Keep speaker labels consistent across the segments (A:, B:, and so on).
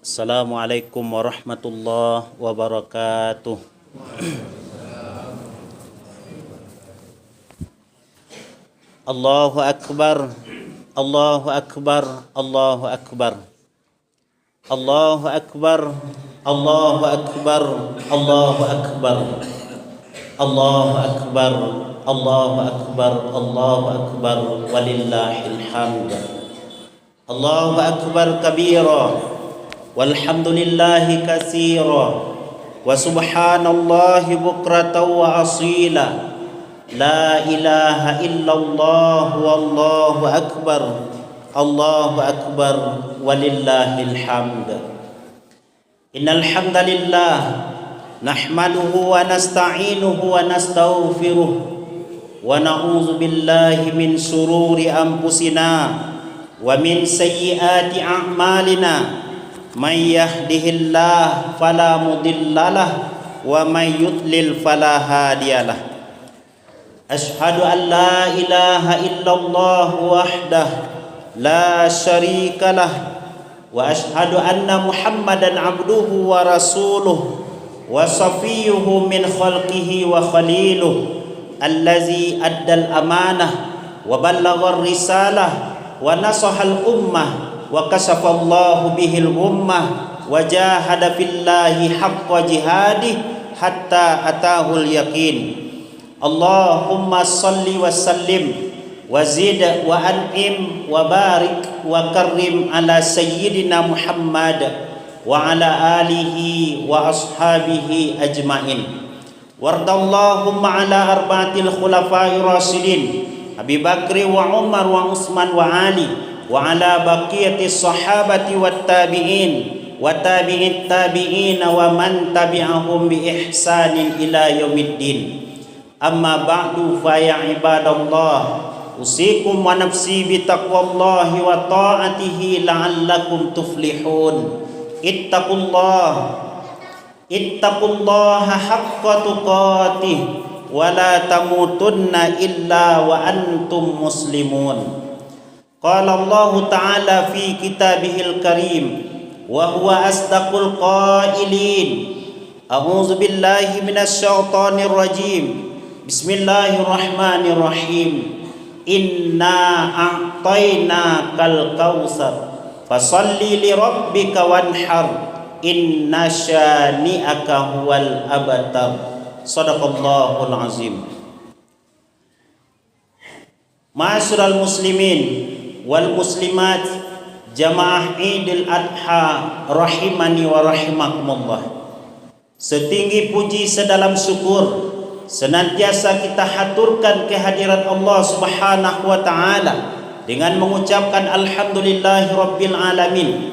A: Assalamualaikum warahmatullahi wabarakatuh. Allahu akbar, Allahu akbar, Allahu akbar. Allahu akbar, Allahu akbar, Allahu akbar. Allahu akbar, Allahu akbar, Allahu akbar, walillahil hamd. Allahu akbar kabira, walhamdulillahi katsira, wa subhanallahi bukratan wa asila. La ilaha illallah wallahu akbar, Allahu akbar, walillahil hamd. Innal hamdalillah nahmaduhu wa nasta'inuhu wa nastaghfiruh wa na'udzu billahi min shururi anfusina wa min sayyiati a'malina. May yahdihillahu fala mudhillalah wa may yudlil fala hadiyalah. Asyhadu an la ilaha illallah wahdah la syarikalah wa asyhadu anna Muhammadan abduhu wa rasuluh wa safiyuhu min khalqihi wa khaliluh allazi addal amanah wa ballaghar risalah wa nasahal ummah wa kasafallahu bihil ummah wa jahada fillahi haqqa jihadih hatta atahul yaqin. Allahumma salli wa sallim wa zid wa an'im wa barik wa karrim ala sayyidina Muhammad wa ala alihi wa ashabihi ajmain. Wardallahumma ala arba'atil khulafa'ir rasyidin Abi Bakri wa Umar wa Utsman wa Ali wa ala baqiyatis sahabati wat tabi'in wa tabi'it tabi'in wa man tabi'ahum bi ihsanin ila yaumiddin. Amma ba'du fa ya ibadallah, usikum wa nafsi bi taqwallahi wa ta'atihi la'allakum tuflihun. Ittaqullaha haqqa tuqatih wa la tamutunna illa wa antum muslimun. Qala Allah Ta'ala fi kitabihil karim wa huwa asdaqul qailin. A'udzu billahi minasy syaithanir rajim. Bismillahirrahmanirrahim. Inna a'tainakal kautsar fasalli li rabbika wanhar inna syani'aka huwal abtar. Shadaqallahul azim. Ma'asyiral muslimin wal muslimat, jamaah Idul Adha rahimani wa rahimakumullah. Setinggi puji sedalam syukur senantiasa kita haturkan kehadiran Allah Subhanahu wa taala dengan mengucapkan alhamdulillahi rabbil alamin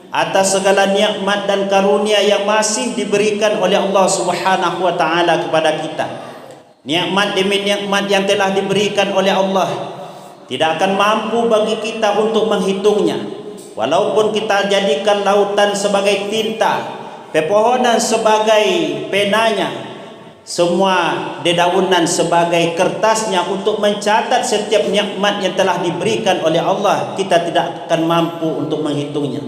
A: atas segala nikmat dan karunia yang masih diberikan oleh Allah Subhanahu wa taala kepada kita. Nikmat demi nikmat yang telah diberikan oleh Allah tidak akan mampu bagi kita untuk menghitungnya. Walaupun kita jadikan lautan sebagai tinta, pepohonan sebagai penanya, semua dedaunan sebagai kertasnya untuk mencatat setiap nikmat yang telah diberikan oleh Allah, kita tidak akan mampu untuk menghitungnya.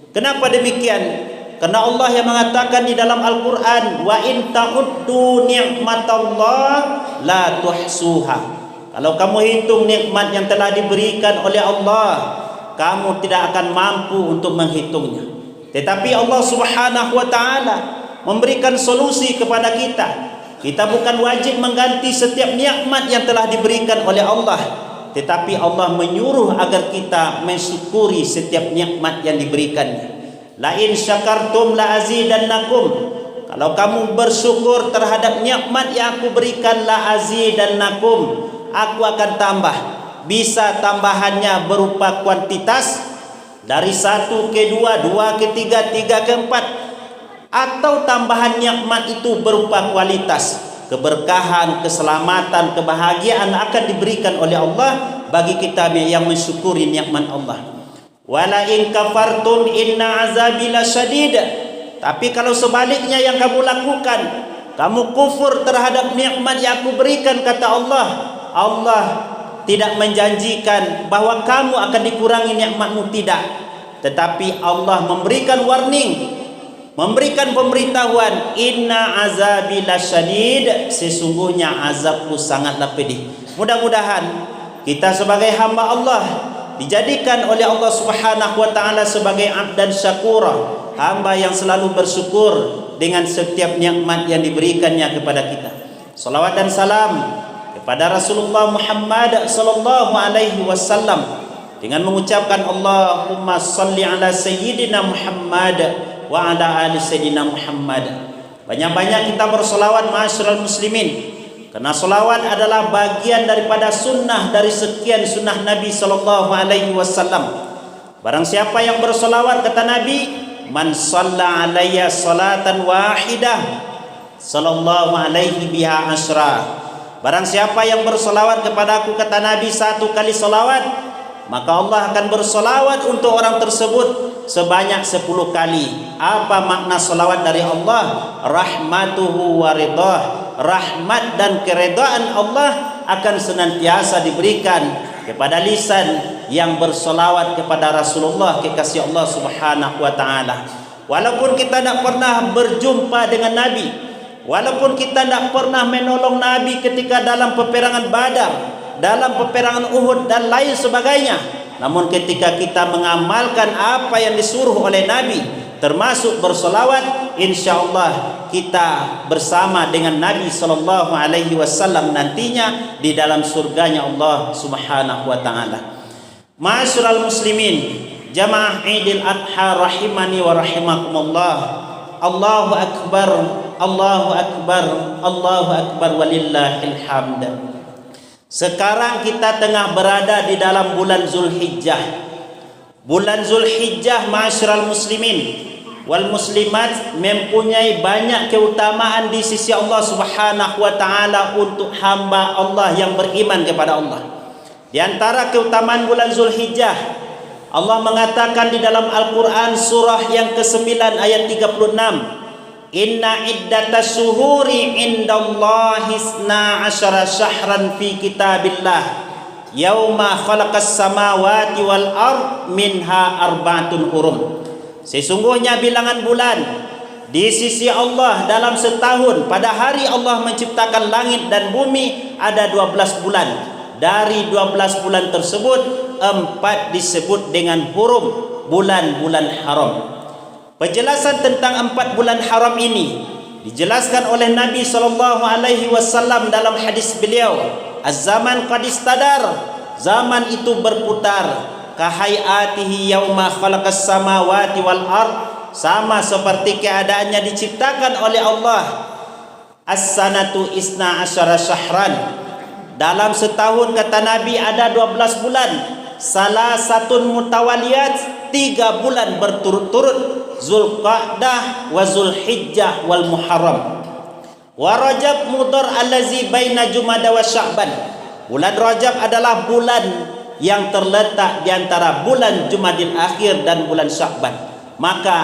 A: Kenapa demikian? Karena Allah yang mengatakan di dalam Al-Quran, wa in ta'uddu ni'matallah la tuhsuha. Kalau kamu hitung nikmat yang telah diberikan oleh Allah, kamu tidak akan mampu untuk menghitungnya. Tetapi Allah Subhanahu wa taala memberikan solusi kepada kita. Kita bukan wajib mengganti setiap nikmat yang telah diberikan oleh Allah, tetapi Allah menyuruh agar kita mensyukuri setiap nikmat yang diberikannya. La in syakartum la azidannakum. Kalau kamu bersyukur terhadap nikmat yang aku berikan, la azidannakum, aku akan tambah. Bisa tambahannya berupa kuantitas, dari 1 ke 2, 2 ke 3, 3 ke 4, atau tambahan nikmat itu berupa kualitas. Keberkahan, keselamatan, kebahagiaan akan diberikan oleh Allah bagi kita yang mensyukuri nikmat Allah. Wala in kafartum inna azabi lasyadid. Tapi kalau sebaliknya yang kamu lakukan, kamu kufur terhadap nikmat yang aku berikan, kata Allah, Allah tidak menjanjikan bahwa kamu akan dikurangi nikmatmu, tidak. tetapi Allah memberikan warning, memberikan pemberitahuan, inna azabi lasyadid, sesungguhnya azabku sangatlah pedih. Mudah-mudahan kita sebagai hamba Allah dijadikan oleh Allah Subhanahu wa taala sebagai abdan syakura, hamba yang selalu bersyukur dengan setiap nikmat yang diberikannya kepada kita. Salawat dan salam kepada Rasulullah Muhammad sallallahu alaihi wasallam dengan mengucapkan Allahumma salli ala sayyidina Muhammad wa ala ali sayyidina Muhammad. Banyak-banyak kita bersolawat ma'asyiral muslimin, karena solawat adalah bagian daripada sunnah dari sekian sunnah Nabi sallallahu alaihi wasallam. Barang siapa yang bersolawat, kata Nabi, man shalla alayya salatan wahidah sallallahu alaihi biha asyra. Barang siapa yang bersolawat kepadaku, kata Nabi, satu kali solawat, maka Allah akan bersolawat untuk orang tersebut sebanyak 10 kali. Apa makna solawat dari Allah? Rahmatuhu wa ridah, rahmat dan keredaan Allah akan senantiasa diberikan kepada lisan yang bersolawat kepada Rasulullah, kekasih Allah Subhanahu wa taala. Walaupun kita tidak pernah berjumpa dengan Nabi, walaupun kita tidak pernah menolong Nabi ketika dalam peperangan Badar, dalam peperangan Uhud dan lain sebagainya, namun ketika kita mengamalkan apa yang disuruh oleh Nabi, termasuk bersolawat, insyaallah kita bersama dengan Nabi sallallahu alaihi wasallam nantinya di dalam surganya Allah Subhanahu wa taala. Ma'asyiral muslimin, jamaah Idul Adha rahimani wa rahimakumullah. Allahu akbar, Allahu akbar, Allahu akbar walillahil hamd. Sekarang kita tengah berada di dalam bulan Zulhijjah. Bulan Zulhijjah, ma'asyiral muslimin wal muslimat, mempunyai banyak keutamaan di sisi Allah Subhanahu wa taala untuk hamba Allah yang beriman kepada Allah. Di antara keutamaan bulan Zulhijjah, Allah mengatakan di dalam Al-Qur'an surah yang ke-9 ayat 36, inna iddatas syuhuri indallahi isna asyara syahran fi kitabillah yauma khalaqas samawati wal ard minha arba'atun hurum. Sesungguhnya bilangan bulan di sisi Allah dalam setahun, pada hari Allah menciptakan langit dan bumi, ada 12 bulan. Dari 12 bulan tersebut, 4 disebut dengan hurum, bulan-bulan haram. Penjelasan tentang 4 bulan haram ini dijelaskan oleh Nabi sallallahu alaihi wasallam dalam hadis beliau, az-zaman qad istadar, zaman itu berputar, kahayatihi yauma khalaqas samawati wal ard, sama seperti keadaannya diciptakan oleh Allah. As-sanatu isna asyara syahran, dalam setahun kata Nabi ada 12 bulan. Salah satu mutawaliyat, 3 bulan berturut-turut, Zulqa'dah wa Zulhijjah wal Muharram. Wa Rajab mudhar allazi baina Jumada wa Sya'ban. Bulan Rajab adalah bulan yang terletak di antara bulan Jumadil Akhir dan bulan Sya'ban. Maka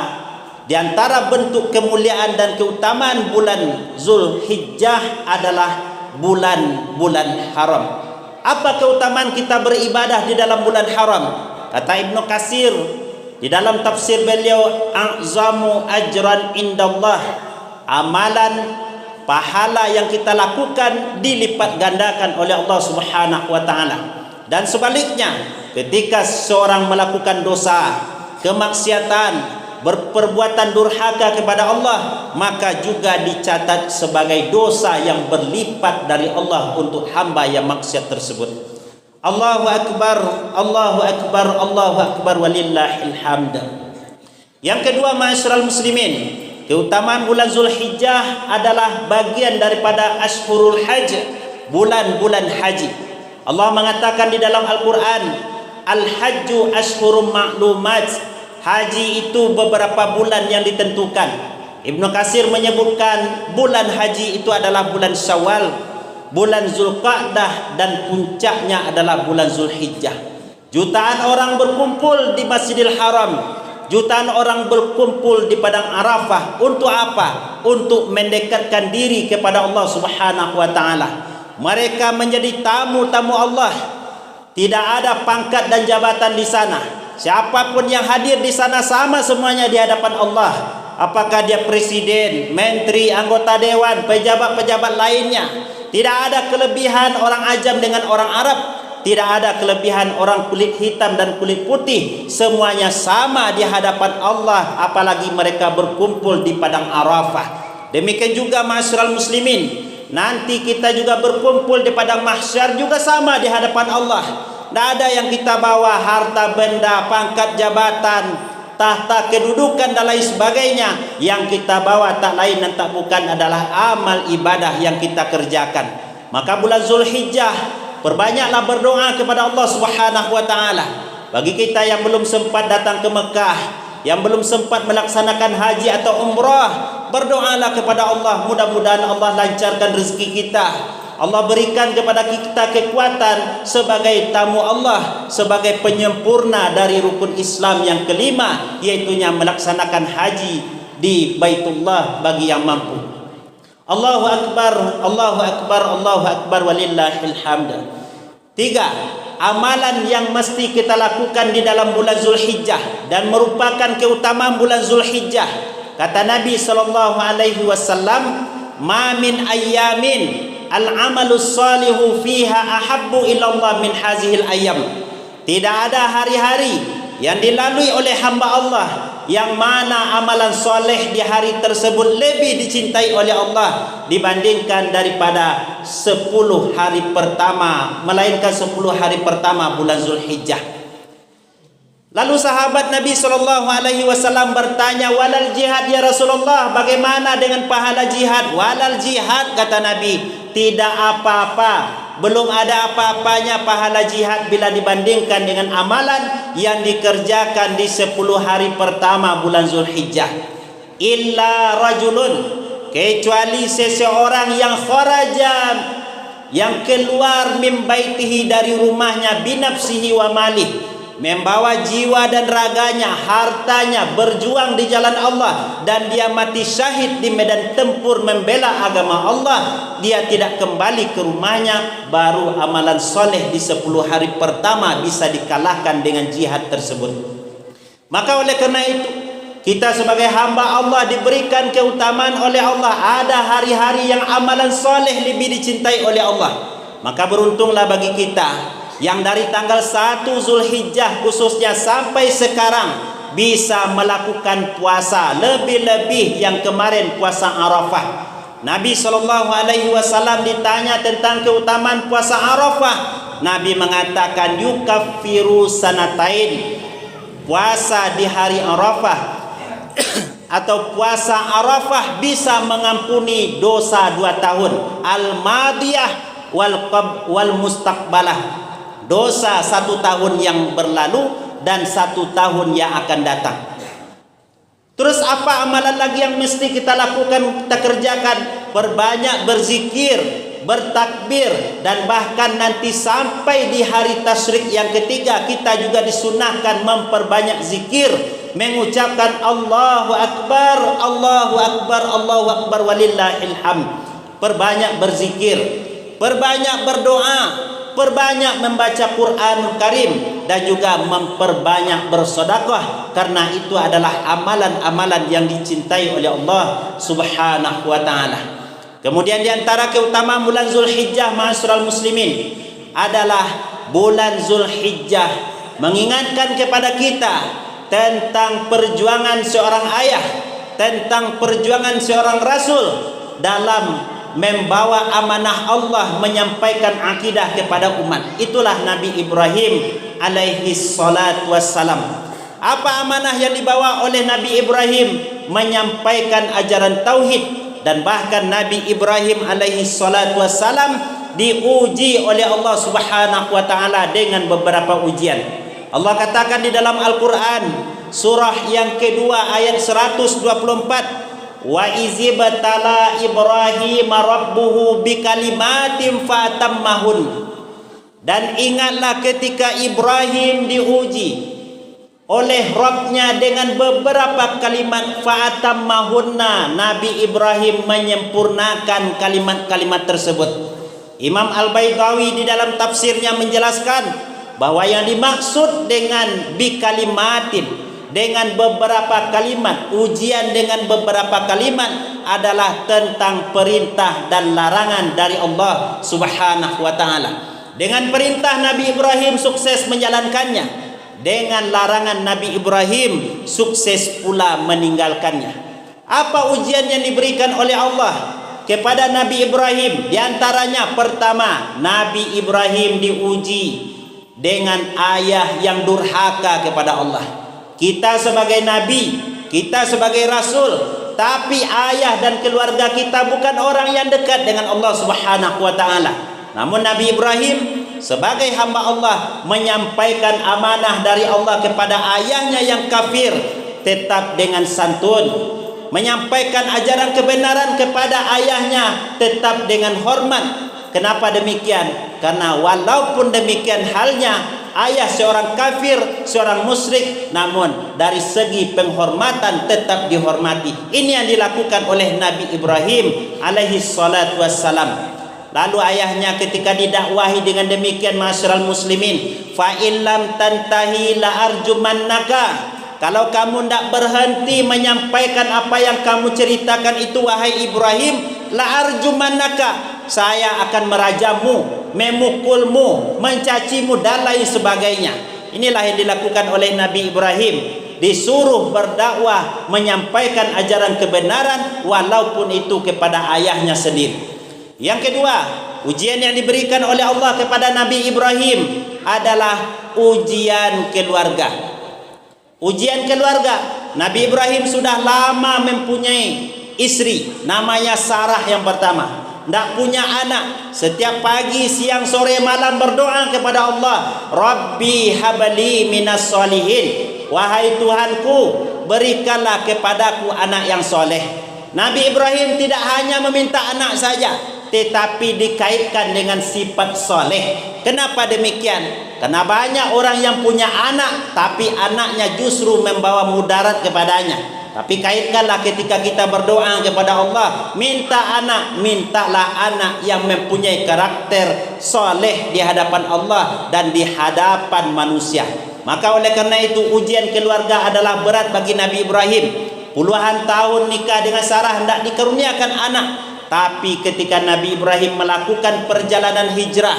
A: di antara bentuk kemuliaan dan keutamaan bulan Zulhijjah adalah bulan-bulan haram. Apa keutamaan kita beribadah di dalam bulan haram? Kata Ibnu Katsir di dalam tafsir beliau, a'zamu ajran indallah, amalan pahala yang kita lakukan dilipat gandakan oleh Allah Subhanahu wa taala. Dan sebaliknya, ketika seorang melakukan dosa, kemaksiatan, berperbuatan durhaka kepada Allah, maka juga dicatat sebagai dosa yang berlipat dari Allah untuk hamba yang maksiat tersebut. Allahu akbar, Allahu akbar, Allahu akbar walillahil hamd. Yang kedua, ma'asyiral muslimin, keutamaan bulan Zulhijjah adalah bagian daripada ashhurul hajj, bulan-bulan haji. Allah mengatakan di dalam Al-Qur'an, al-hajju ashhurum ma'lumat, haji itu beberapa bulan yang ditentukan. Ibnu Katsir menyebutkan bulan haji itu adalah bulan Syawal, bulan Zulqa'dah, dan puncaknya adalah bulan Zulhijjah. Jutaan orang berkumpul di Masjidil Haram, jutaan orang berkumpul di padang Arafah. Untuk apa? Untuk mendekatkan diri kepada Allah Subhanahu wa taala. Mereka menjadi tamu-tamu Allah. Tidak ada pangkat dan jabatan di sana. siapapun yang hadir di sana sama semuanya di hadapan Allah. Apakah dia presiden, menteri, anggota dewan, pejabat-pejabat lainnya. Tidak ada kelebihan orang ajam dengan orang Arab. Tidak ada kelebihan orang kulit hitam dan kulit putih. Semuanya sama di hadapan Allah, apalagi mereka berkumpul di padang Arafah. Demikian juga ma'asyiral muslimin, nanti kita juga berkumpul di padang mahsyar juga sama di hadapan Allah. Tidak ada yang kita bawa harta benda, pangkat jabatan, tahta kedudukan dan lain sebagainya. Yang kita bawa tak lain dan tak bukan adalah amal ibadah yang kita kerjakan. Maka bulan Zulhijjah, perbanyaklah berdoa kepada Allah Subhanahu wa taala. Bagi kita yang belum sempat datang ke Mekah, yang belum sempat melaksanakan haji atau umrah, berdoalah kepada Allah. Mudah-mudahan Allah lancarkan rezeki kita. Allah berikan kepada kita kekuatan sebagai tamu Allah, sebagai penyempurna dari rukun Islam yang kelima, yaitunya melaksanakan haji di Baitullah bagi yang mampu. Allahu Akbar, Allahu Akbar, Allahu Akbar, walillahil hamd. 3. Amalan yang mesti kita lakukan di dalam bulan Zulhijjah dan merupakan keutamaan bulan Zulhijjah. Kata Nabi SAW, "Ma min ayyamin al-amalus salihu fiha ahabbu ilallah min hazihil ayyam." Tidak ada hari-hari yang dilalui oleh hamba Allah yang mana amalan soleh di hari tersebut lebih dicintai oleh Allah dibandingkan daripada 10 hari pertama, melainkan 10 hari pertama bulan Zulhijjah. Lalu sahabat Nabi SAW bertanya, "Walal jihad ya Rasulullah, bagaimana dengan pahala jihad?" "Walal jihad," kata Nabi, "tidak apa-apa, belum ada apa-apanya pahala jihad bila dibandingkan dengan amalan yang dikerjakan di 10 hari pertama bulan Zulhijjah. Illa rajulun," kecuali seseorang yang kharaja, yang keluar min baitihi, dari rumahnya, binafsihi wa malih, membawa jiwa dan raganya, hartanya, berjuang di jalan Allah, dan dia mati syahid di medan tempur membela agama Allah. Dia tidak kembali ke rumahnya, baru amalan soleh di 10 hari pertama bisa dikalahkan dengan jihad tersebut. Maka oleh karena itu, kita sebagai hamba Allah diberikan keutamaan oleh Allah. Ada hari-hari yang amalan soleh lebih dicintai oleh Allah. Maka beruntunglah bagi kita yang dari tanggal 1 Zulhijjah khususnya sampai sekarang bisa melakukan puasa, lebih-lebih yang kemarin puasa Arafah. Nabi SAW ditanya tentang keutamaan puasa Arafah. Nabi mengatakan, "Yukaffiru sanatain." Puasa di hari Arafah atau puasa Arafah bisa mengampuni dosa 2 tahun, al-madiyah wal mustaqbalah, dosa 1 tahun yang berlalu dan 1 tahun yang akan datang. Terus apa amalan lagi yang mesti kita lakukan, kita kerjakan? Berbanyak berzikir, bertakbir, dan bahkan nanti sampai di hari tasyrik yang ketiga kita juga disunahkan memperbanyak zikir, mengucapkan Allahu Akbar, Allahu Akbar, Allahu Akbar, walillahil hamd. Perbanyak berzikir, perbanyak berdoa, perbanyak membaca Quran Karim, dan juga memperbanyak bersedekah, karena itu adalah amalan-amalan yang dicintai oleh Allah Subhanahu wa taala. Kemudian di antara keutamaan bulan Zulhijjah, ma'asyiral muslimin, adalah bulan Zulhijjah mengingatkan kepada kita tentang perjuangan seorang ayah, tentang perjuangan seorang rasul dalam membawa amanah Allah, menyampaikan akidah kepada umat. Itulah Nabi Ibrahim alaihi salatu wassalam. Apa amanah yang dibawa oleh Nabi Ibrahim? Menyampaikan ajaran tauhid. Dan bahkan Nabi Ibrahim alaihi salatu wassalam diuji oleh Allah Subhanahu wa taala dengan beberapa ujian. Allah katakan di dalam Al-Qur'an surah yang kedua ayat 124, "Wa izibtala Ibrahim rabbuhu bikalimatin fatammahun." Dan ingatlah ketika Ibrahim diuji oleh Rabbnya dengan beberapa kalimat, fa'atammahunna, Nabi Ibrahim menyempurnakan kalimat-kalimat tersebut. Imam Al-Baydawi di dalam tafsirnya menjelaskan bahwa yang dimaksud dengan bikalimatin, dengan beberapa kalimat, ujian dengan beberapa kalimat adalah tentang perintah dan larangan dari Allah Subhanahu wa taala. Dengan perintah Nabi Ibrahim sukses menjalankannya, dengan larangan Nabi Ibrahim sukses pula meninggalkannya. Apa ujian yang diberikan oleh Allah kepada Nabi Ibrahim? Di antaranya pertama, Nabi Ibrahim diuji dengan ayah yang durhaka kepada Allah. Kita sebagai nabi, kita sebagai rasul, tapi ayah dan keluarga kita bukan orang yang dekat dengan Allah Subhanahu wa taala. Namun Nabi Ibrahim sebagai hamba Allah menyampaikan amanah dari Allah kepada ayahnya yang kafir tetap dengan santun, menyampaikan ajaran kebenaran kepada ayahnya tetap dengan hormat. Kenapa demikian? Karena walaupun demikian halnya ayah seorang kafir, seorang musyrik, namun dari segi penghormatan tetap dihormati. Ini yang dilakukan oleh Nabi Ibrahim alaihi salatu wassalam. Lalu ayahnya ketika didakwahi dengan demikian, ma'asyiral muslimin, fa illam tantahi la arjumannaka, kalau kamu tidak berhenti menyampaikan apa yang kamu ceritakan itu wahai Ibrahim, la arjumannaka, saya akan merajamu, memukulmu, mencacimu dan lain sebagainya. Inilah yang dilakukan oleh Nabi Ibrahim, disuruh berdakwah menyampaikan ajaran kebenaran walaupun itu kepada ayahnya sendiri. Yang kedua, ujian yang diberikan oleh Allah kepada Nabi Ibrahim adalah ujian keluarga. Ujian keluarga. Nabi Ibrahim sudah lama mempunyai istri, namanya Sarah yang pertama. Tidak punya anak. Setiap pagi, siang, sore, malam berdoa kepada Allah, Rabbi habli minas solihin, wahai Tuhanku, berikanlah kepadaku anak yang soleh. Nabi Ibrahim tidak hanya meminta anak saja, tetapi dikaitkan dengan sifat soleh. Kenapa demikian? Karena banyak orang yang punya anak, tapi anaknya justru membawa mudarat kepadanya. Tapi kaitkanlah ketika kita berdoa kepada Allah, minta anak, mintalah anak yang mempunyai karakter soleh di hadapan Allah dan di hadapan manusia. Maka oleh karena itu ujian keluarga adalah berat bagi Nabi Ibrahim. Puluhan tahun nikah dengan Sarah, hendak dikaruniakan anak. Tapi ketika Nabi Ibrahim melakukan perjalanan hijrah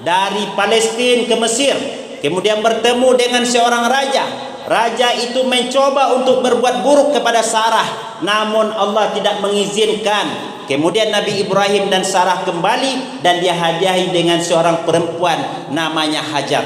A: dari Palestina ke Mesir, kemudian bertemu dengan seorang raja. Raja itu mencoba untuk berbuat buruk kepada Sarah, namun Allah tidak mengizinkan. Kemudian Nabi Ibrahim dan Sarah kembali dan dia hadiahi dengan seorang perempuan namanya Hajar.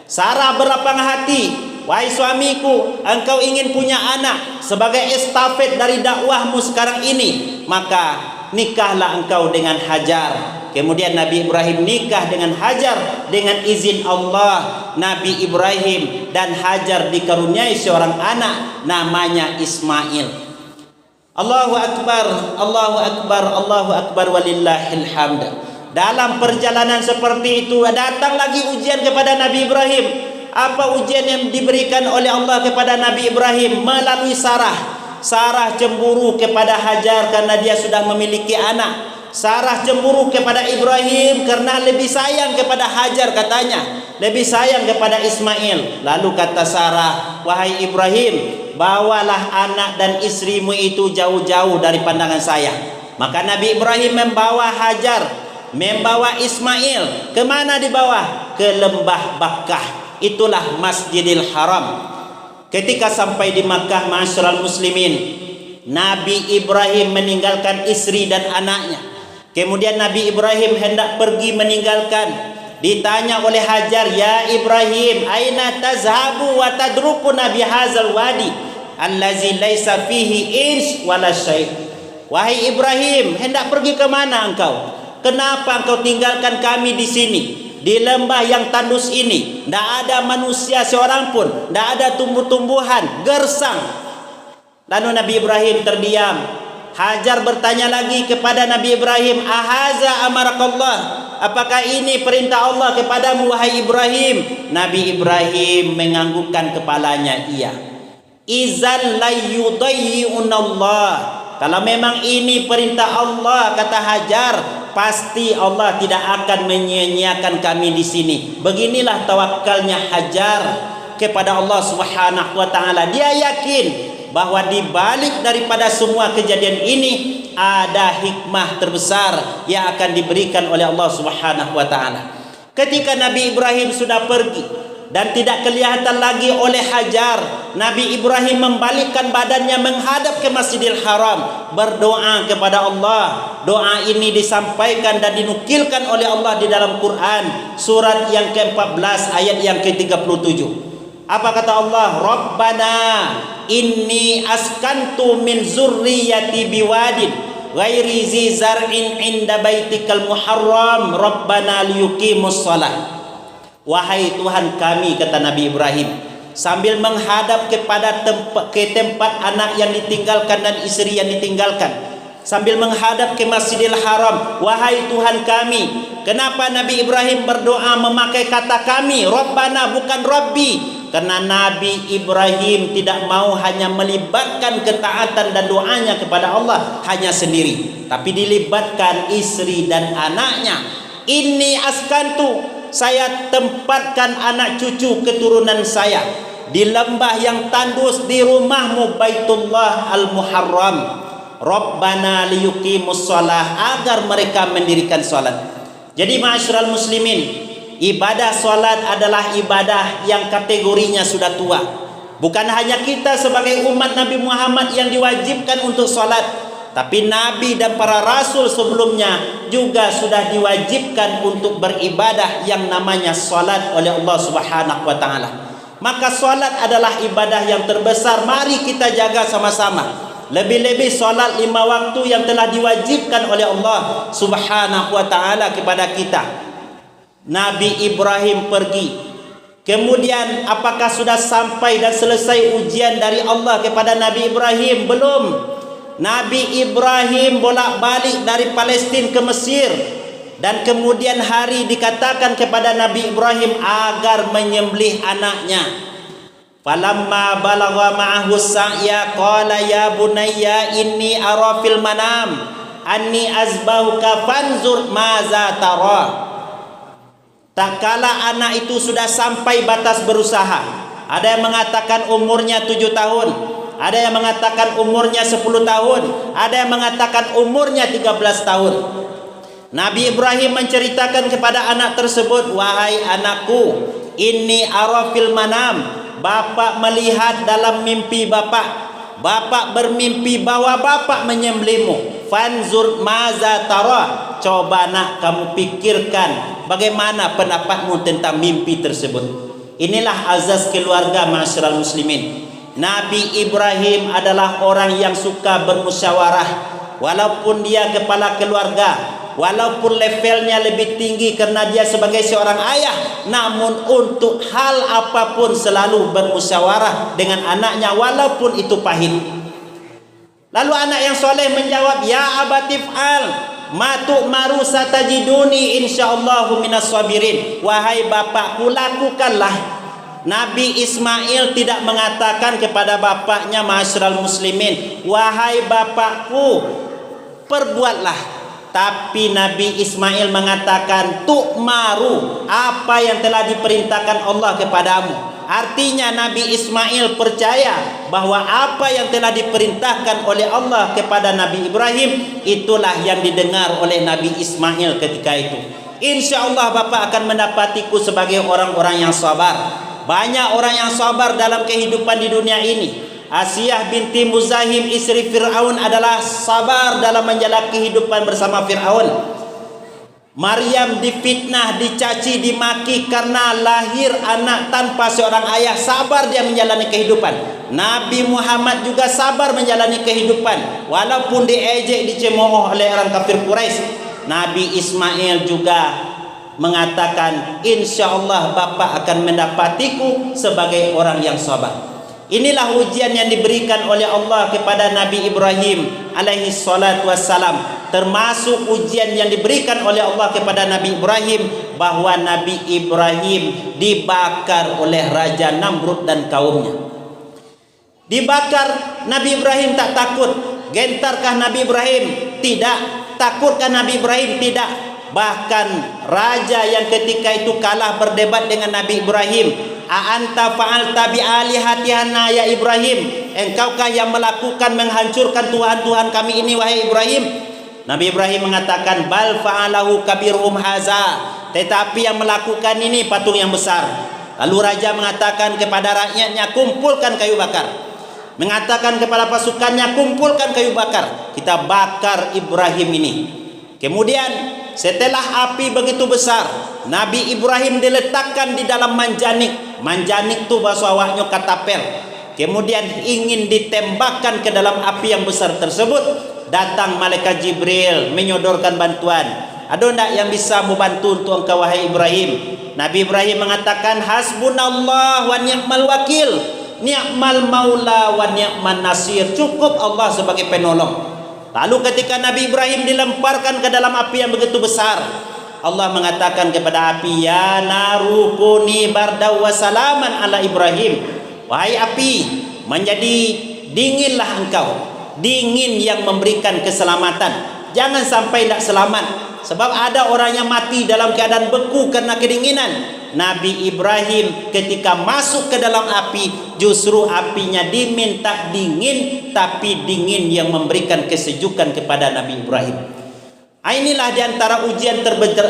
A: Sarah berlapang hati, wahai suamiku, engkau ingin punya anak sebagai estafet dari dakwahmu sekarang ini, maka nikahlah engkau dengan Hajar. Kemudian Nabi Ibrahim nikah dengan Hajar dengan izin Allah. Nabi Ibrahim dan Hajar dikaruniai seorang anak namanya Ismail. Allahu Akbar, Allahu Akbar, Allahu Akbar, walillahil hamd. Dalam perjalanan seperti itu datang lagi ujian kepada Nabi Ibrahim. Apa ujian yang diberikan oleh Allah kepada Nabi Ibrahim melalui Sarah? Sarah cemburu kepada Hajar karena dia sudah memiliki anak. Sarah cemburu kepada Ibrahim karena lebih sayang kepada Hajar, katanya lebih sayang kepada Ismail. Lalu kata Sarah, wahai Ibrahim, bawalah anak dan istrimu itu jauh-jauh dari pandangan saya. Maka Nabi Ibrahim membawa Hajar, membawa Ismail. Kemana dibawa? Ke lembah Bakkah. Itulah Masjidil Haram. Ketika sampai di Makkah, ma'asyiral muslimin, Nabi Ibrahim meninggalkan istri dan anaknya. Kemudian Nabi Ibrahim hendak pergi meninggalkan. Ditanya oleh Hajar, ya Ibrahim, aina tazhabu wa tadrukuna bihadzal wadi allazi laisa fihi ins wala syai'. Wahai Ibrahim, hendak pergi ke mana engkau? Kenapa engkau tinggalkan kami di sini? Di lembah yang tandus ini, tidak ada manusia seorang pun, tidak ada tumbuh-tumbuhan, gersang. Lalu Nabi Ibrahim terdiam. Hajar bertanya lagi kepada Nabi Ibrahim, ahaza amarakallah, apakah ini perintah Allah kepadamu wahai Ibrahim? Nabi Ibrahim menganggukkan kepalanya, iya. Izan la yudayyi'unallah, Kalau memang ini perintah Allah, kata Hajar, pasti Allah tidak akan menyia-nyiakan kami di sini. Beginilah tawakalnya Hajar kepada Allah Subhanahu wa taala. Dia yakin bahwa di balik daripada semua kejadian ini ada hikmah terbesar yang akan diberikan oleh Allah Subhanahu wa taala. Ketika Nabi Ibrahim sudah pergi dan tidak kelihatan lagi oleh Hajar, Nabi Ibrahim membalikkan badannya menghadap ke Masjidil Haram, berdoa kepada Allah. Doa ini disampaikan dan dinukilkan oleh Allah di dalam Quran, surat yang ke-14 ayat yang ke-37. Apa kata Allah? Rabbana inni askantu min zurriyati biwadin ghairi zi zar'in inda baitikal muharram rabbana liyuqimus shalah. Wahai Tuhan kami, kata Nabi Ibrahim, sambil menghadap kepada tempat anak yang ditinggalkan dan istri yang ditinggalkan, sambil menghadap ke Masjidil Haram. Wahai Tuhan kami. Kenapa Nabi Ibrahim berdoa memakai kata kami, Rabbana, bukan Rabbi? Karena Nabi Ibrahim tidak mau hanya melibatkan ketaatan dan doanya kepada Allah hanya sendiri, tapi dilibatkan istri dan anaknya. Inni askantu, saya tempatkan anak cucu keturunan saya di lembah yang tandus di rumahmu Baitullah Al-Muharram. Rabbana liyuqimus shalah, agar mereka mendirikan salat. Jadi ma'asyiral muslimin, ibadah salat adalah ibadah yang kategorinya sudah tua. Bukan hanya kita sebagai umat Nabi Muhammad yang diwajibkan untuk salat, tapi Nabi dan para Rasul sebelumnya juga sudah diwajibkan untuk beribadah yang namanya salat oleh Allah Subhanahu wa ta'ala. Maka salat adalah ibadah yang terbesar. Mari kita jaga sama-sama. Lebih-lebih salat 5 waktu yang telah diwajibkan oleh Allah Subhanahu wa ta'ala kepada kita. Nabi Ibrahim pergi. Kemudian apakah sudah sampai dan selesai ujian dari Allah kepada Nabi Ibrahim? Belum. Nabi Ibrahim bolak-balik dari Palestin ke Mesir, dan kemudian hari dikatakan kepada Nabi Ibrahim agar menyembelih anaknya. Falamma balagha ma'ahu sa'ya qala ya bunayya inni ara fil manam anni azbahuka fanzur maza tara. Tak kala anak itu sudah sampai batas berusaha, ada yang mengatakan umurnya 7 tahun, ada yang mengatakan umurnya 10 tahun, ada yang mengatakan umurnya 13 tahun. Nabi Ibrahim menceritakan kepada anak tersebut, wahai anakku, inni ara fil manam, bapak melihat dalam mimpi bapak. Bapak bermimpi bahwa bapak menyembelihmu. Fanzur maza tara, coba nak kamu pikirkan bagaimana pendapatmu tentang mimpi tersebut. Inilah azas keluarga ma'asyiral muslimin. Nabi Ibrahim adalah orang yang suka bermusyawarah. Walaupun dia kepala keluarga, walaupun levelnya lebih tinggi karena dia sebagai seorang ayah, namun untuk hal apapun selalu bermusyawarah dengan anaknya walaupun itu pahit. Lalu anak yang soleh menjawab, ya abatif'al ma tu'maru satajiduni insyaallahu minas sabirin. Wahai bapakku, lakukanlah. Nabi Ismail tidak mengatakan kepada bapaknya, ma'asyiral muslimin, wahai bapakku, perbuatlah. Tapi Nabi Ismail mengatakan, tu'maru, apa yang telah diperintahkan Allah kepadamu. Artinya Nabi Ismail percaya bahwa apa yang telah diperintahkan oleh Allah kepada Nabi Ibrahim, itulah yang didengar oleh Nabi Ismail ketika itu. Insya Allah bapak akan mendapatiku sebagai orang-orang yang sabar. Banyak orang yang sabar dalam kehidupan di dunia ini. Asiyah binti Muzahim, istri Fir'aun, adalah sabar dalam menjalani kehidupan bersama Fir'aun. Maryam difitnah, dicaci, dimaki karena lahir anak tanpa seorang ayah. Sabar dia menjalani kehidupan. Nabi Muhammad juga sabar menjalani kehidupan walaupun diejek, dicemooh oleh orang kafir Quraisy. Nabi Ismail juga mengatakan, insya Allah bapak akan mendapatiku sebagai orang yang sabar. Inilah ujian yang diberikan oleh Allah kepada Nabi Ibrahim alaihi salatu wassalam. Termasuk ujian yang diberikan oleh Allah kepada Nabi Ibrahim, bahwa Nabi Ibrahim dibakar oleh Raja Namrud dan kaumnya. Dibakar, Nabi Ibrahim tak takut. Gentarkah Nabi Ibrahim? Tidak. Takutkah Nabi Ibrahim? Tidak. Bahkan raja yang ketika itu kalah berdebat dengan Nabi Ibrahim, a anta fa'alta bi alihatina ya Ibrahim, engkaukah yang melakukan menghancurkan tuhan-tuhan kami ini wahai Ibrahim? Nabi Ibrahim mengatakan, bal fa'alahu kabirhum haza, tetapi yang melakukan ini patung yang besar. Lalu raja mengatakan kepada rakyatnya, kumpulkan kayu bakar. Mengatakan kepada pasukannya, kumpulkan kayu bakar. Kita bakar Ibrahim ini. Kemudian setelah api begitu besar, Nabi Ibrahim diletakkan di dalam manjanik. Manjanik itu bahasa awaknya katapel. Kemudian ingin ditembakkan ke dalam api yang besar tersebut. Datang malaikat Jibril menyodorkan bantuan. Ada tak yang bisa membantu untuk engkau wahai Ibrahim? Nabi Ibrahim mengatakan, hasbunallah wa ni'mal wakil, ni'mal maula wa ni'man nasir. Cukup Allah sebagai penolong. Lalu ketika Nabi Ibrahim dilemparkan ke dalam api yang begitu besar, Allah mengatakan kepada api, ya naru kuni bardaw wa salaman ala Ibrahim. Wahai api, menjadi dinginlah engkau, dingin yang memberikan keselamatan. Jangan sampai tidak selamat. Sebab ada orang yang mati dalam keadaan beku karena kedinginan. Nabi Ibrahim ketika masuk ke dalam api, justru apinya diminta dingin, tapi dingin yang memberikan kesejukan kepada Nabi Ibrahim. Inilah diantara ujian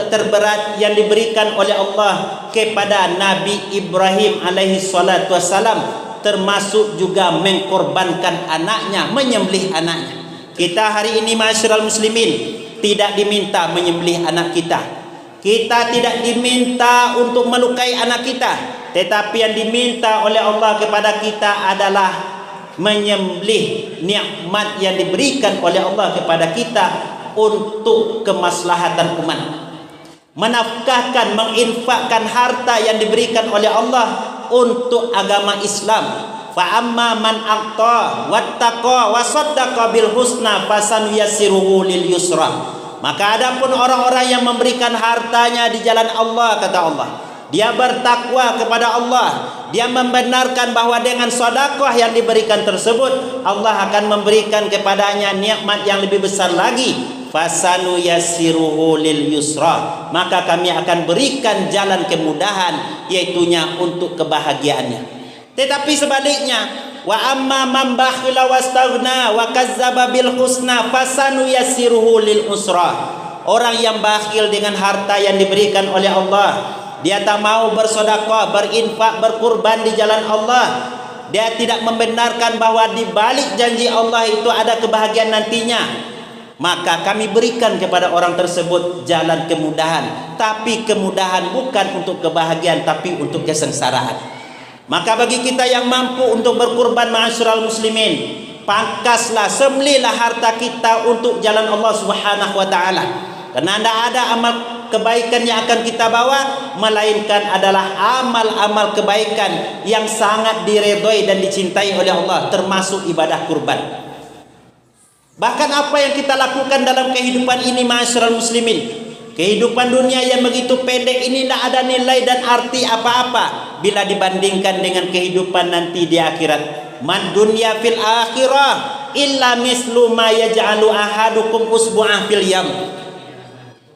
A: terberat yang diberikan oleh Allah kepada Nabi Ibrahim alaihi salatu wassalam, termasuk juga mengkorbankan anaknya, menyembelih anaknya. Kita hari ini masyarakat muslimin tidak diminta menyembelih anak kita. Kita tidak diminta untuk melukai anak kita, tetapi yang diminta oleh Allah kepada kita adalah menyembelih nikmat yang diberikan oleh Allah kepada kita untuk kemaslahatan umat. Menafkahkan, menginfakkan harta yang diberikan oleh Allah untuk agama Islam. Fa amma man aqta wattaqa wa saddaqa bil husna fasanuyassiruhu lil yusra. Maka adapun orang-orang yang memberikan hartanya di jalan Allah, kata Allah, dia bertakwa kepada Allah, dia membenarkan bahwa dengan sedekah yang diberikan tersebut Allah akan memberikan kepadanya nikmat yang lebih besar lagi. Fasanuyassiruhu lil yusra, maka kami akan berikan jalan kemudahan, yaitunya untuk kebahagiaannya. Tetapi sebaliknya, wa amma man bakhila wastaghna wa kazzaba bil husna fasanuyassiruhu lil usra. Orang yang bakhil dengan harta yang diberikan oleh Allah, dia tak mau bersedekah, berinfak, berkurban di jalan Allah. Dia tidak membenarkan bahwa di balik janji Allah itu ada kebahagiaan nantinya. Maka kami berikan kepada orang tersebut jalan kemudahan, tapi kemudahan bukan untuk kebahagiaan, tapi untuk kesengsaraan. Maka bagi kita yang mampu untuk berkurban ma'asyiral muslimin, pangkaslah, sembelihlah harta kita untuk jalan Allah Subhanahu wa taala. Karena tidak ada amal kebaikan yang akan kita bawa, melainkan adalah amal-amal kebaikan yang sangat diredhoi dan dicintai oleh Allah, termasuk ibadah kurban. Bahkan apa yang kita lakukan dalam kehidupan ini ma'asyiral muslimin, kehidupan dunia yang begitu pendek ini tidak ada nilai dan arti apa-apa bila dibandingkan dengan kehidupan nanti di akhirat. Man dunya fil akhirah illa mislu ma yaj'alu ahadukum usbu'ah fil yam.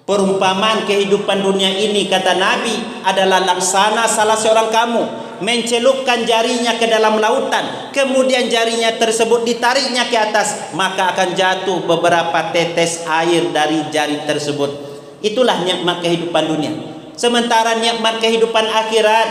A: Perumpamaan kehidupan dunia ini, kata Nabi, adalah laksana salah seorang kamu mencelupkan jarinya ke dalam lautan, kemudian jarinya tersebut ditariknya ke atas, maka akan jatuh beberapa tetes air dari jari tersebut. Itulah nikmat kehidupan dunia. Sementara nikmat kehidupan akhirat,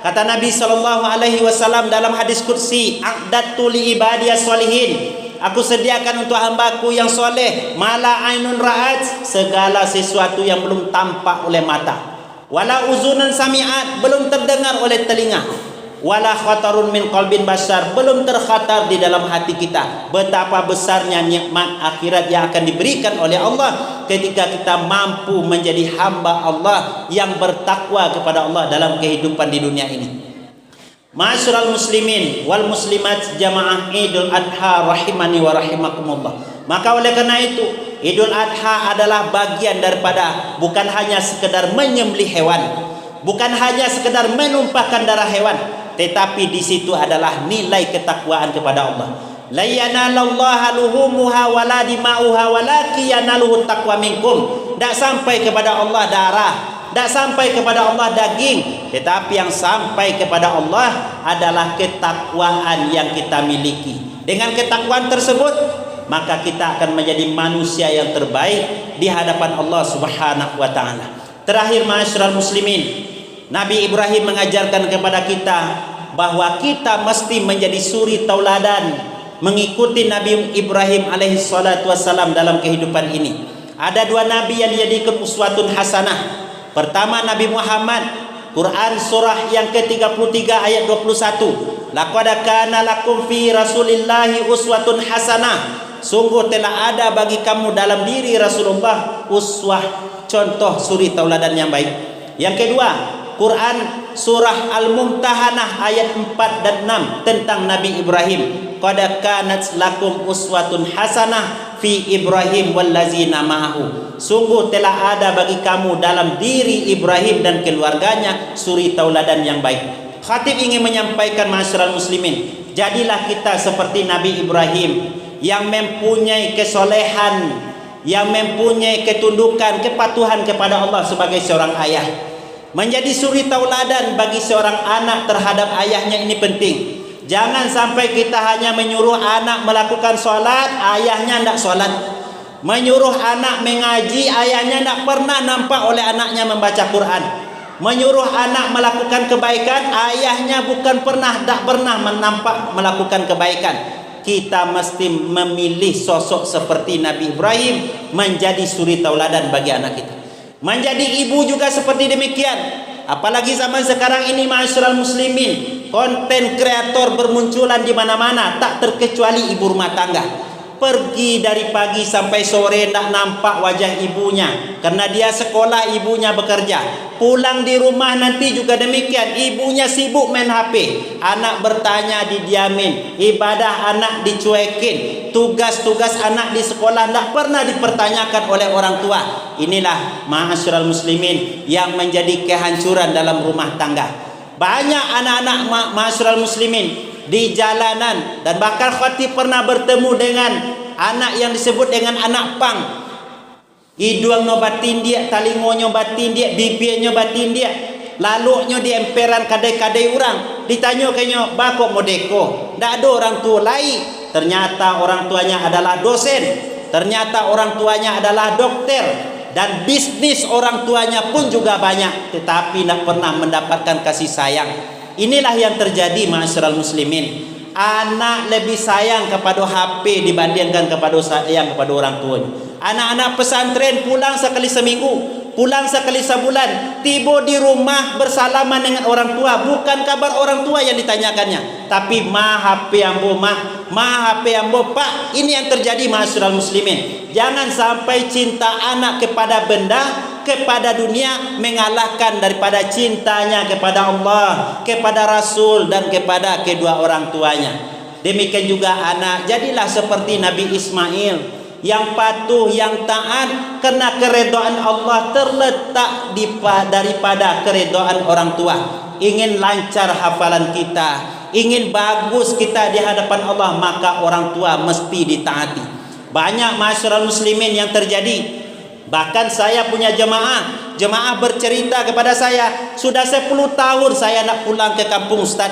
A: kata Nabi SAW dalam hadis qudsi, a'dadtu li ibadiyas sholihin, aku sediakan untuk hambaku yang soleh, mala ainun ra'at, segala sesuatu yang belum tampak oleh mata, wala uzunan sami'at, belum terdengar oleh telinga, wala khatarun min qalbin bashar, belum terkhatar di dalam hati kita. Betapa besarnya nikmat akhirat yang akan diberikan oleh Allah ketika kita mampu menjadi hamba Allah yang bertakwa kepada Allah dalam kehidupan di dunia ini. Ma'asyiral muslimin wal muslimat jamaah Idul Adha rahimani wa rahimakumullah. Maka oleh karena itu, Idul Adha adalah bagian daripada bukan hanya sekedar menyembelih hewan, bukan hanya sekedar menumpahkan darah hewan, tetapi di situ adalah nilai ketakwaan kepada Allah, la yanalallaha luhumuha wala dima'uha walakin yanaluhu taqwa minkum. Tak sampai kepada Allah darah, tak sampai kepada Allah daging, tetapi yang sampai kepada Allah adalah ketakwaan yang kita miliki. Dengan ketakwaan tersebut, maka kita akan menjadi manusia yang terbaik di hadapan Allah Subhanahu wa taala. Terakhir, ma'asyiral muslimin, Nabi Ibrahim mengajarkan kepada kita bahwa kita mesti menjadi suri tauladan mengikuti Nabi Ibrahim alaihi salatu wassalam dalam kehidupan ini. Ada dua nabi yang dijadikan uswatun hasanah. Pertama, Nabi Muhammad. Quran surah yang ke-33 ayat 21. Laqad kana lakum fi Rasulillahi uswatun hasanah. Sungguh telah ada bagi kamu dalam diri Rasulullah uswah, contoh suri tauladan yang baik. Yang kedua, Quran surah Al-Mumtahanah ayat 4 dan 6 tentang Nabi Ibrahim. Qad kanat lakum uswatun hasanah fi Ibrahim wallazina ma'ahu. Sungguh telah ada bagi kamu dalam diri Ibrahim dan keluarganya suri tauladan yang baik. Khatib ingin menyampaikan, ma'asyiral muslimin, jadilah kita seperti Nabi Ibrahim yang mempunyai kesolehan, yang mempunyai ketundukan, kepatuhan kepada Allah sebagai seorang ayah. Menjadi suri tauladan bagi seorang anak terhadap ayahnya ini penting. Jangan sampai kita hanya menyuruh anak melakukan sholat, ayahnya tidak sholat. Menyuruh anak mengaji, ayahnya tidak pernah nampak oleh anaknya membaca Quran. Menyuruh anak melakukan kebaikan, ayahnya tidak pernah menampak melakukan kebaikan. Kita mesti memilih sosok seperti Nabi Ibrahim menjadi suri tauladan bagi anak kita. Menjadi ibu juga seperti demikian. Apalagi zaman sekarang ini, ma'asyiral muslimin, konten kreator bermunculan di mana-mana, tak terkecuali ibu rumah tangga. Pergi dari pagi sampai sore tak nampak wajah ibunya, karena dia sekolah, ibunya bekerja. Pulang di rumah nanti juga demikian, ibunya sibuk main HP, anak bertanya didiamin, ibadah anak dicuekin, tugas-tugas anak di sekolah tak pernah dipertanyakan oleh orang tua. Inilah, ma'asyiral muslimin, yang menjadi kehancuran dalam rumah tangga. Banyak anak-anak, ma'asyiral muslimin, di jalanan, dan bahkan khatib pernah bertemu dengan anak yang disebut dengan anak pang. Hidung batin dia, talingonyo batin dia, bibirnya batin dia, lalunya di emperan kadai-kadai orang. Ditanya kayaknya, bakok modeko, tidak ada orang tua lain. Ternyata orang tuanya adalah dosen, ternyata orang tuanya adalah dokter, dan bisnis orang tuanya pun juga banyak, tetapi tidak pernah mendapatkan kasih sayang. Inilah yang terjadi, ma'asyiral muslimin. Anak lebih sayang kepada HP dibandingkan kepada sayang kepada orang tuanya. Anak-anak pesantren pulang sekali seminggu, pulang sekali sebulan, tiba di rumah bersalaman dengan orang tua. Bukan kabar orang tua yang ditanyakannya, tapi ma HP ambo, ma HP ambo, pak. Ini yang terjadi, ma'asyiral muslimin. Jangan sampai cinta anak kepada benda, kepada dunia mengalahkan daripada cintanya kepada Allah, kepada Rasul, dan kepada kedua orang tuanya. Demikian juga anak, jadilah seperti Nabi Ismail, yang patuh, yang taat, karena keredaan Allah terletak daripada keredaan orang tua. Ingin lancar hafalan kita, ingin bagus kita di hadapan Allah, maka orang tua mesti ditaati. Banyak ma'asyiral muslimin yang terjadi. Bahkan saya punya jemaah bercerita kepada saya, sudah 10 tahun saya nak pulang ke kampung Ustaz.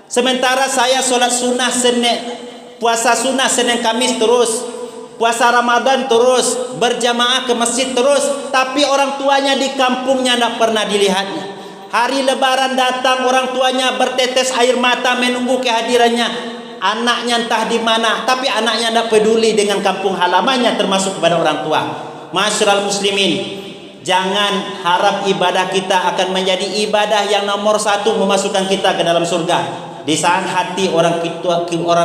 A: Sementara saya solat sunnah Senin, puasa sunnah Senin Kamis terus, puasa Ramadan terus, berjamaah ke masjid terus, tapi orang tuanya di kampungnya tidak pernah dilihatnya. Hari lebaran datang, orang tuanya bertetes air mata menunggu kehadirannya. Anaknya entah di mana, tapi anaknya tidak peduli dengan kampung halamannya, termasuk kepada orang tua. Ma'asyiral muslimin, jangan harap ibadah kita akan menjadi ibadah yang nomor 1 memasukkan kita ke dalam surga. Di saat hati orang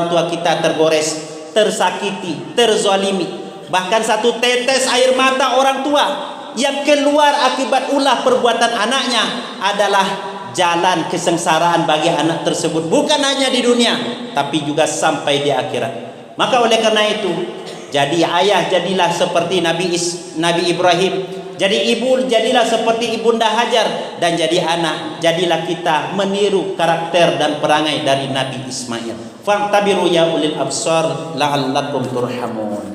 A: tua kita tergores, tersakiti, terzalimi, bahkan satu tetes air mata orang tua yang keluar akibat ulah perbuatan anaknya adalah jalan kesengsaraan bagi anak tersebut, bukan hanya di dunia tapi juga sampai di akhirat. Maka oleh karena itu, jadi ayah jadilah seperti Nabi Ibrahim, jadi ibu jadilah seperti Ibunda Hajar, dan jadi anak jadilah kita meniru karakter dan perangai dari Nabi Ismail. Fa'tabiru ya ulil absar la'allakum turhamun.